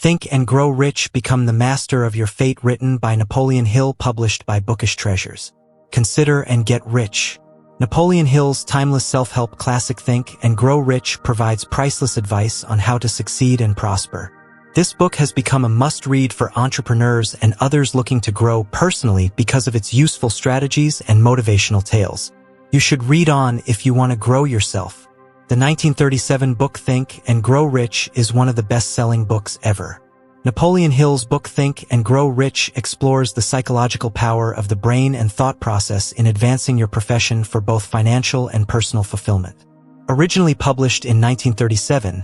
Think and Grow Rich, Become the Master of Your Fate, written by Napoleon Hill, published by Bookish Treasures. Consider and Get Rich. Napoleon Hill's timeless self-help classic Think and Grow Rich provides priceless advice on how to succeed and prosper. This book has become a must-read for entrepreneurs and others looking to grow personally because of its useful strategies and motivational tales. You should read on if you want to grow yourself. The 1937 book Think and Grow Rich is one of the best-selling books ever. Napoleon Hill's book Think and Grow Rich explores the psychological power of the brain and thought process in advancing your profession for both financial and personal fulfillment. Originally published in 1937,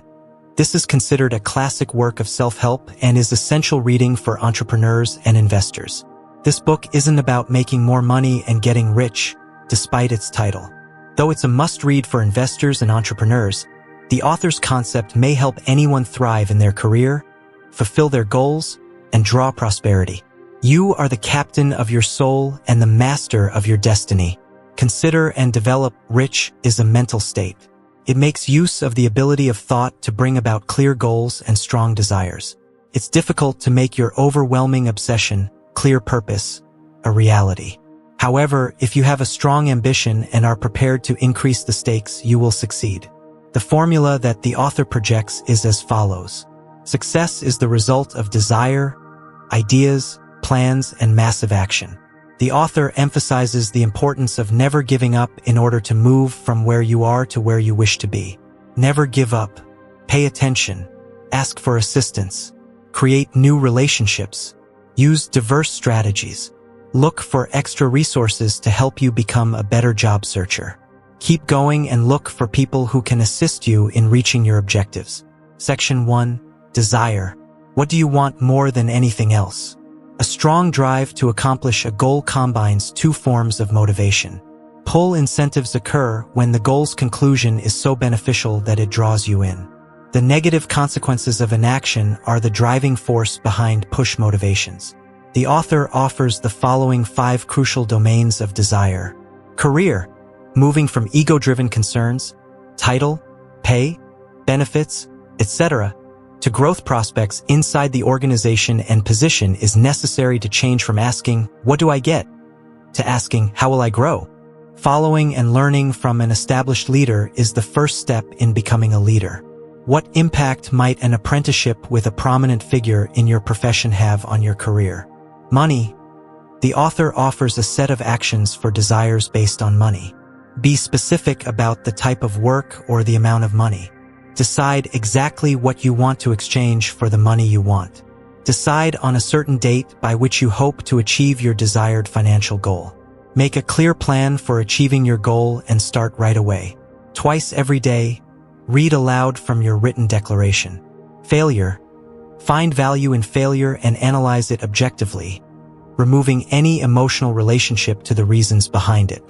this is considered a classic work of self-help and is essential reading for entrepreneurs and investors. This book isn't about making more money and getting rich, despite its title. Though it's a must-read for investors and entrepreneurs, the author's concept may help anyone thrive in their career, fulfill their goals, and draw prosperity. You are the captain of your soul and the master of your destiny. Consider and Develop Rich is a mental state. It makes use of the ability of thought to bring about clear goals and strong desires. It's difficult to make your overwhelming obsession, clear purpose, a reality. However, if you have a strong ambition and are prepared to increase the stakes, you will succeed. The formula that the author projects is as follows. Success is the result of desire, ideas, plans, and massive action. The author emphasizes the importance of never giving up in order to move from where you are to where you wish to be. Never give up. Pay attention. Ask for assistance. Create new relationships. Use diverse strategies. Look for extra resources to help you become a better job searcher. Keep going and look for people who can assist you in reaching your objectives. Section 1. Desire. What do you want more than anything else? A strong drive to accomplish a goal combines two forms of motivation. Pull incentives occur when the goal's conclusion is so beneficial that it draws you in. The negative consequences of inaction are the driving force behind push motivations. The author offers the following 5 crucial domains of desire. Career, moving from ego-driven concerns, title, pay, benefits, etc., to growth prospects inside the organization and position is necessary to change from asking, "What do I get?" to asking, "How will I grow?" Following and learning from an established leader is the first step in becoming a leader. What impact might an apprenticeship with a prominent figure in your profession have on your career? Money. The author offers a set of actions for desires based on money. Be specific about the type of work or the amount of money. Decide exactly what you want to exchange for the money you want. Decide on a certain date by which you hope to achieve your desired financial goal. Make a clear plan for achieving your goal and start right away. Twice every day, read aloud from your written declaration. Failure. Find value in failure and analyze it objectively, removing any emotional relationship to the reasons behind it.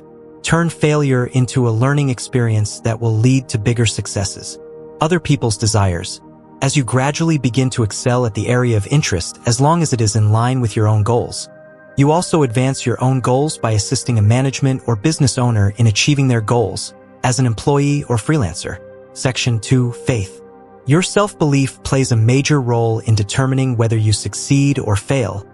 Turn failure into a learning experience that will lead to bigger successes. Other people's desires. As you gradually begin to excel at the area of interest, as long as it is in line with your own goals, you also advance your own goals by assisting a management or business owner in achieving their goals, as an employee or freelancer. Section 2. Faith. Your self-belief plays a major role in determining whether you succeed or fail,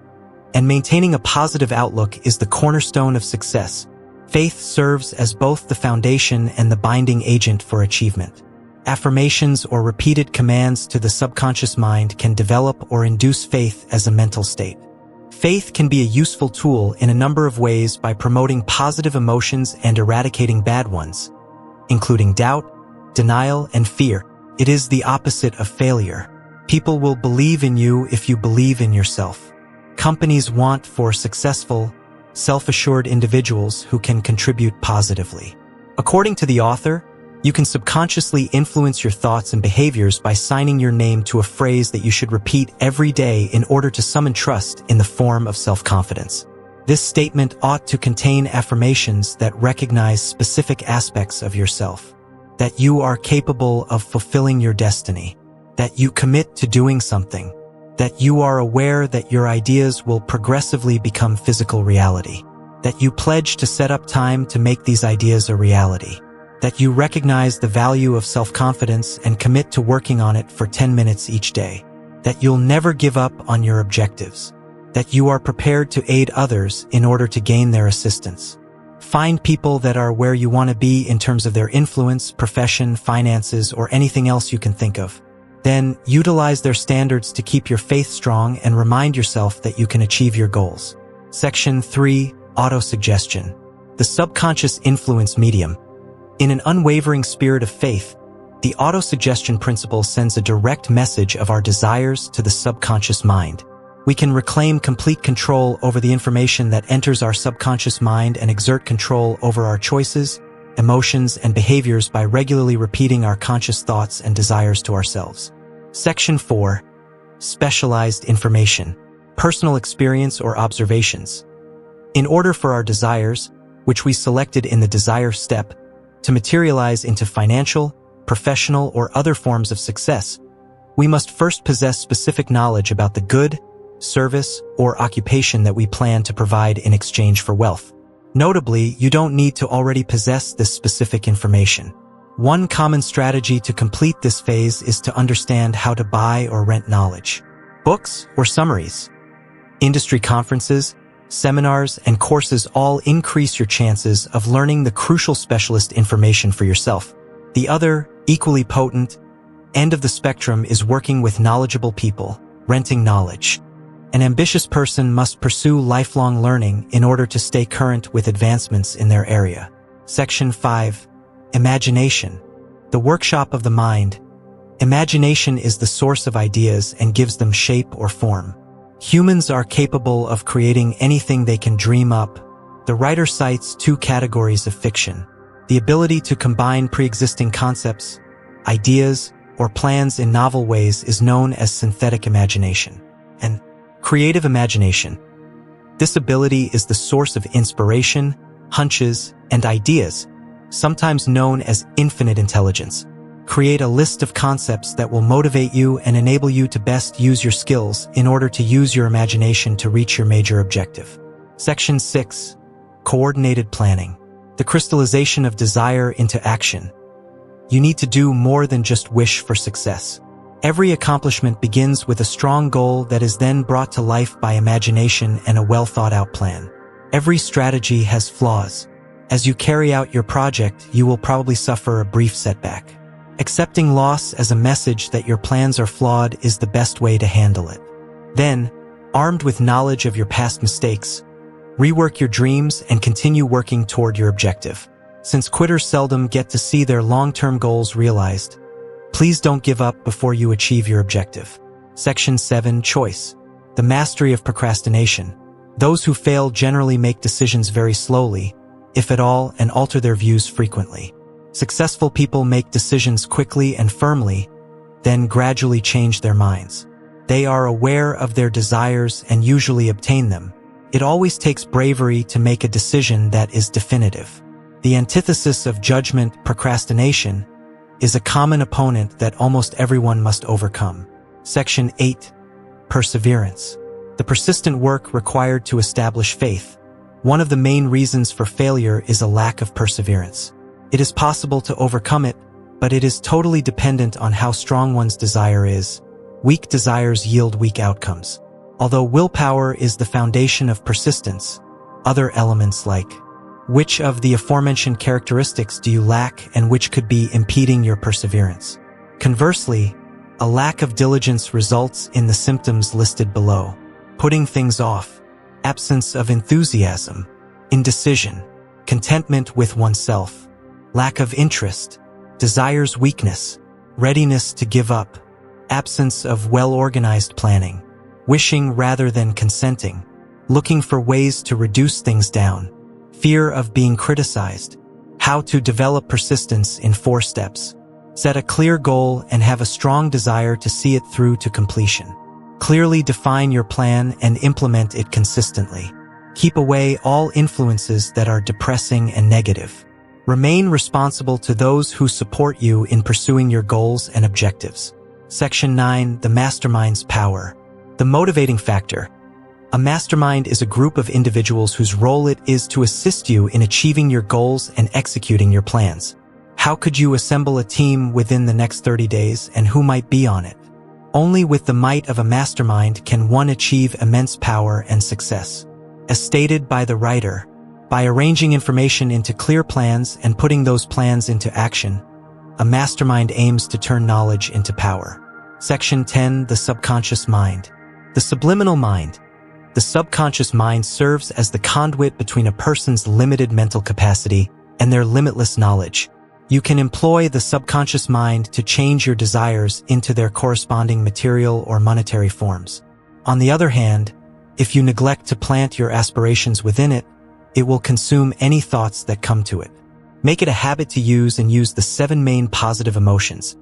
and maintaining a positive outlook is the cornerstone of success. Faith serves as both the foundation and the binding agent for achievement. Affirmations or repeated commands to the subconscious mind can develop or induce faith as a mental state. Faith can be a useful tool in a number of ways by promoting positive emotions and eradicating bad ones, including doubt, denial, and fear. It is the opposite of failure. People will believe in you if you believe in yourself. Companies want for successful, self-assured individuals who can contribute positively. According to the author, you can subconsciously influence your thoughts and behaviors by signing your name to a phrase that you should repeat every day in order to summon trust in the form of self-confidence. This statement ought to contain affirmations that recognize specific aspects of yourself. That you are capable of fulfilling your destiny. That you commit to doing something. That you are aware that your ideas will progressively become physical reality. That you pledge to set up time to make these ideas a reality. That you recognize the value of self-confidence and commit to working on it for 10 minutes each day. that you'll never give up on your objectives, that you are prepared to aid others in order to gain their assistance. Find people that are where you want to be in terms of their influence, profession, finances, or anything else you can think of. Then, utilize their standards to keep your faith strong and remind yourself that you can achieve your goals. Section 3. Autosuggestion. The subconscious influence medium. In an unwavering spirit of faith, the autosuggestion principle sends a direct message of our desires to the subconscious mind. We can reclaim complete control over the information that enters our subconscious mind and exert control over our choices, emotions, and behaviors by regularly repeating our conscious thoughts and desires to ourselves. Section 4. Specialized information. Personal experience or observations. In order for our desires, which we selected in the desire step, to materialize into financial, professional, or other forms of success, we must first possess specific knowledge about the good, service, or occupation that we plan to provide in exchange for wealth. Notably, you don't need to already possess this specific information. One common strategy to complete this phase is to understand how to buy or rent knowledge. Books or summaries. Industry conferences, seminars, and courses all increase your chances of learning the crucial specialist information for yourself. The other, equally potent, end of the spectrum is working with knowledgeable people, renting knowledge. An ambitious person must pursue lifelong learning in order to stay current with advancements in their area. Section 5. Imagination. The workshop of the mind. Imagination is the source of ideas and gives them shape or form. Humans are capable of creating anything they can dream up. The writer cites two categories of fiction: the ability to combine pre-existing concepts, ideas, or plans in novel ways is known as synthetic imagination, and creative imagination. This ability is the source of inspiration, hunches, and ideas, sometimes known as infinite intelligence. Create a list of concepts that will motivate you and enable you to best use your skills in order to use your imagination to reach your major objective. Section 6. Coordinated planning. The crystallization of desire into action. You need to do more than just wish for success. Every accomplishment begins with a strong goal that is then brought to life by imagination and a well-thought-out plan. Every strategy has flaws. As you carry out your project, you will probably suffer a brief setback. Accepting loss as a message that your plans are flawed is the best way to handle it. Then, armed with knowledge of your past mistakes, rework your dreams and continue working toward your objective. Since quitters seldom get to see their long-term goals realized, please don't give up before you achieve your objective. Section 7. Choice. The mastery of procrastination. Those who fail generally make decisions very slowly, if at all, and alter their views frequently. Successful people make decisions quickly and firmly, then gradually change their minds. They are aware of their desires and usually obtain them. It always takes bravery to make a decision that is definitive. The antithesis of judgment, procrastination, is a common opponent that almost everyone must overcome. Section 8. Perseverance. The persistent work required to establish faith. One of the main reasons for failure is a lack of perseverance. It is possible to overcome it, but it is totally dependent on how strong one's desire is. Weak desires yield weak outcomes. Although willpower is the foundation of persistence, other elements like which of the aforementioned characteristics do you lack and which could be impeding your perseverance? Conversely, a lack of diligence results in the symptoms listed below: putting things off, absence of enthusiasm, indecision, contentment with oneself, lack of interest, desires weakness, readiness to give up, absence of well-organized planning, wishing rather than consenting, looking for ways to reduce things down, fear of being criticized. How to develop persistence in 4 steps. Set a clear goal and have a strong desire to see it through to completion. Clearly define your plan and implement it consistently. Keep away all influences that are depressing and negative. Remain responsible to those who support you in pursuing your goals and objectives. Section 9. The mastermind's power. The motivating factor. A mastermind is a group of individuals whose role it is to assist you in achieving your goals and executing your plans. How could you assemble a team within the next 30 days, and who might be on it? Only with the might of a mastermind can one achieve immense power and success. As stated by the writer, by arranging information into clear plans and putting those plans into action, a mastermind aims to turn knowledge into power. Section 10. The subconscious mind. The subliminal mind. The subconscious mind serves as the conduit between a person's limited mental capacity and their limitless knowledge. You can employ the subconscious mind to change your desires into their corresponding material or monetary forms. On the other hand, if you neglect to plant your aspirations within it, it will consume any thoughts that come to it. Make it a habit to use the 7 main positive emotions: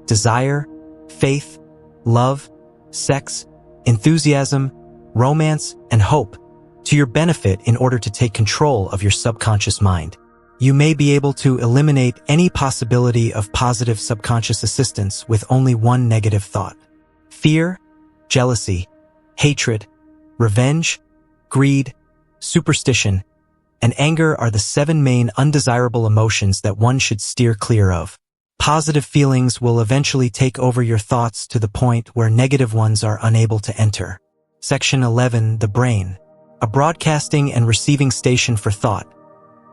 desire, faith, love, sex, enthusiasm, romance, and hope to your benefit in order to take control of your subconscious mind. You may be able to eliminate any possibility of positive subconscious assistance with only one negative thought. Fear, jealousy, hatred, revenge, greed, superstition, and anger are the 7 main undesirable emotions that one should steer clear of. Positive feelings will eventually take over your thoughts to the point where negative ones are unable to enter. Section 11. The brain. A broadcasting and receiving station for thought.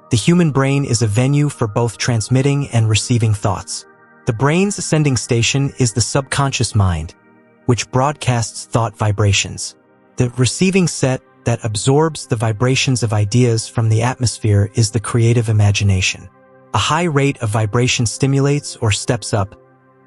The human brain is a venue for both transmitting and receiving thoughts. The brain's sending station is the subconscious mind, which broadcasts thought vibrations. The receiving set that absorbs the vibrations of ideas from the atmosphere is the creative imagination. A high rate of vibration stimulates or steps up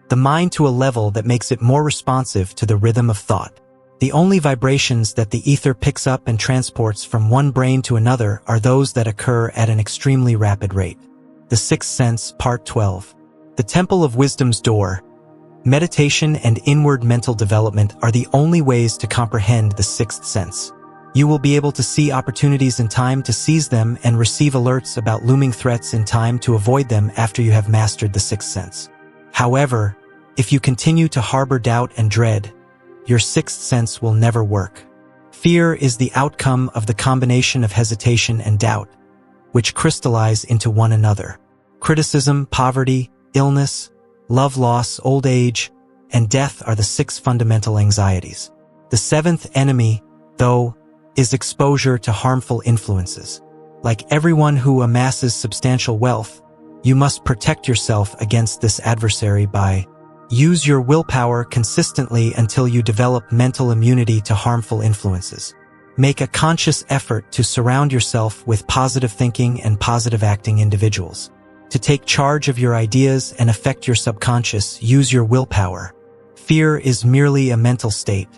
the mind to a level that makes it more responsive to the rhythm of thought. The only vibrations that the ether picks up and transports from one brain to another are those that occur at an extremely rapid rate. The Sixth Sense, Part 12. The Temple of Wisdom's Door. Meditation and inward mental development are the only ways to comprehend the sixth sense. You will be able to see opportunities in time to seize them and receive alerts about looming threats in time to avoid them after you have mastered the sixth sense. However, if you continue to harbor doubt and dread, your sixth sense will never work. Fear is the outcome of the combination of hesitation and doubt, which crystallize into one another. Criticism, poverty, illness, love loss, old age, and death are the 6 fundamental anxieties. The 7th enemy, though, is exposure to harmful influences. Like everyone who amasses substantial wealth, you must protect yourself against this adversary by use your willpower consistently until you develop mental immunity to harmful influences. Make a conscious effort to surround yourself with positive thinking and positive acting individuals. To take charge of your ideas and affect your subconscious, use your willpower. Fear is merely a mental state.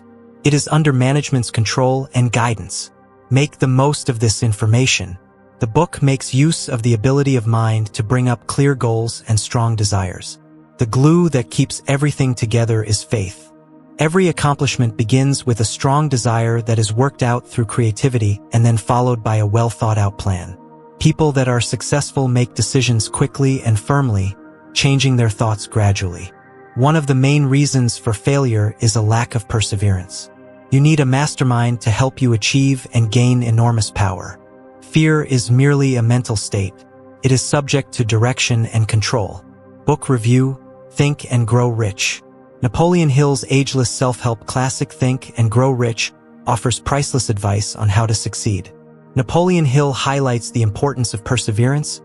It is under management's control and guidance. Make the most of this information. The book makes use of the ability of mind to bring up clear goals and strong desires. The glue that keeps everything together is faith. Every accomplishment begins with a strong desire that is worked out through creativity and then followed by a well-thought-out plan. People that are successful make decisions quickly and firmly, changing their thoughts gradually. One of the main reasons for failure is a lack of perseverance. You need a mastermind to help you achieve and gain enormous power. Fear is merely a mental state. It is subject to direction and control. Book review: Think and Grow Rich. Napoleon Hill's ageless self-help classic Think and Grow Rich offers priceless advice on how to succeed. Napoleon Hill highlights the importance of perseverance,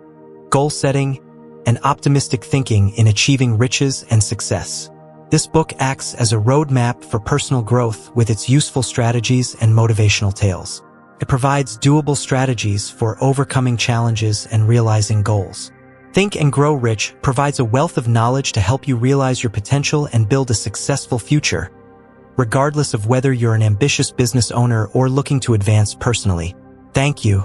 goal setting, and optimistic thinking in achieving riches and success. This book acts as a roadmap for personal growth with its useful strategies and motivational tales. It provides doable strategies for overcoming challenges and realizing goals. Think and Grow Rich provides a wealth of knowledge to help you realize your potential and build a successful future, regardless of whether you're an ambitious business owner or looking to advance personally. Thank you.